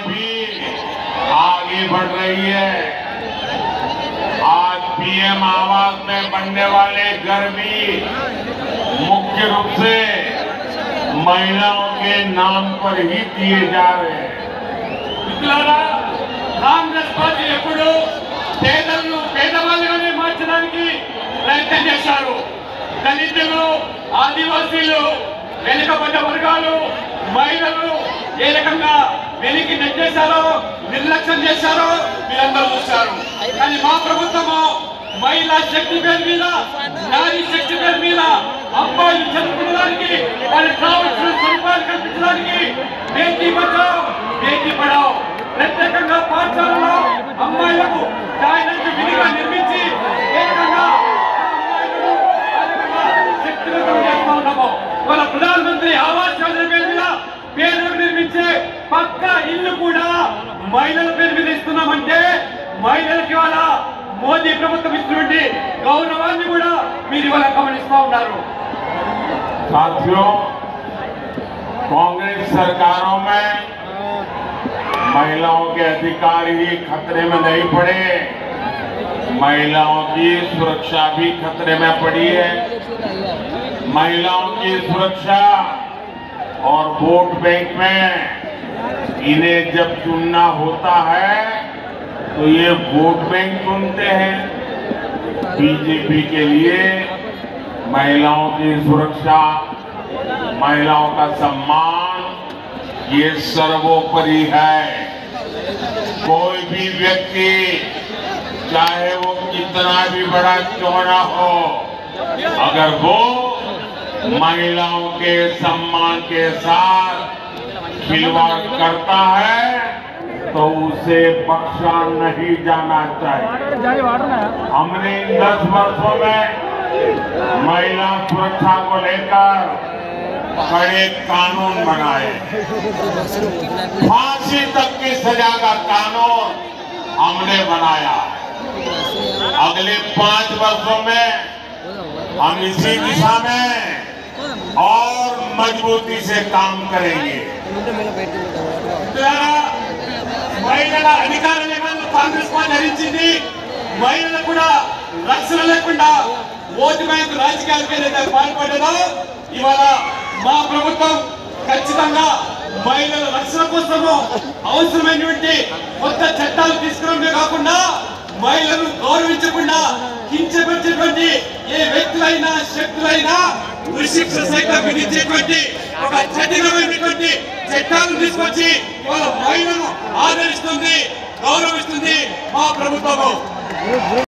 भी आगे बढ़ रही है। आज पीएम आवास में बनने वाले घर भी मुख्य रूप से महिलाओं के नाम पर ही दिए जा रहे हैं। కాంగ్రెస్ పార్టీ ఎప్పుడు పేదలను పేదవాళ్ళుగానే మార్చడానికి ప్రయత్నం చేశారు. దళితులు, ఆదివాసీలు, వెనుకబడ్డ వర్గాలు, మహిళలు ఏ రకంగా వెనక్కి నెట్టేశారో, నిర్లక్ష్యం చేశారో మీరందరూ చూశారు. కానీ మా ప్రభుత్వము మహిళా శక్తి పేరు మీద, నారీ శక్తి పేరు మీద అబ్బాయిలు చదువుకోవడానికి, వాళ్ళకి కావాల్సిన సదుపాయాలు కల్పించడానికి బేటీ బచావ్ బేటీ పడావ్ ప్రత్యేకంగా పాఠశాలలో అమ్మాయిలకు టాయిలెట్ విధిగా నిర్మించి ఏ రకంగా శక్తివంతం చేస్తూ ఉన్నాము. మన ప్రధానమంత్రి ఆవాస్ యోజన పేరు మీద పేదలకు నిర్మించే పక్కా ఇల్లు కూడా మహిళల పేరు మీద ఇస్తున్నామంటే మహిళలకి ఇవాళ మోదీ ప్రభుత్వం ఇస్తున్నటువంటి గౌరవాన్ని కూడా మీరు ఇవాళ గమనిస్తూ ఉన్నారు. साथियों, कांग्रेस सरकारों में महिलाओं के अधिकार ही खतरे में नहीं पड़े, महिलाओं की सुरक्षा भी खतरे में पड़ी है। महिलाओं की सुरक्षा और वोट बैंक में इन्हें जब चुनना होता है तो ये वोट बैंक चुनते हैं। बीजेपी के लिए महिलाओं की सुरक्षा, महिलाओं का सम्मान ये सर्वोपरि है। कोई भी व्यक्ति चाहे वो कितना भी बड़ा क्यों ना हो, अगर वो महिलाओं के सम्मान के साथ खिलवाड़ करता है तो उसे बख्शा नहीं जाना चाहिए। हमने इन 10 वर्षों में महिला सुरक्षा को लेकर कड़े कानून बनाए। फांसी तक की सजा का कानून हमने बनाया। अगले 5 वर्षों में हम इसी दिशा में और मजबूती से काम करेंगे। మహిళల అధికారులే కాంగ్రెస్ పార్టీ హరించింది. మహిళలకు కూడా రక్షణ లేకుండా ఓటు బ్యాంకు రాజకీయాలకు ఏదైతే పాల్పడ్డదో ఇవాళ మా ప్రభుత్వం ఖచ్చితంగా మహిళల రక్షణ కోసము అవసరమైనటువంటి కొత్త చట్టాలు తీసుకురావడమే కాకుండా మహిళలను గౌరవించకుండా కించపరిచేటువంటి ఏ వ్యక్తులైనా శక్తులైనా ఉరిశిక్ష సైతం విధించేటువంటి ఒక కఠినమైనటువంటి చట్టాలను తీసుకొచ్చి ఇవాళ మహిళలను ఆదరిస్తుంది, గౌరవిస్తుంది మా ప్రభుత్వము.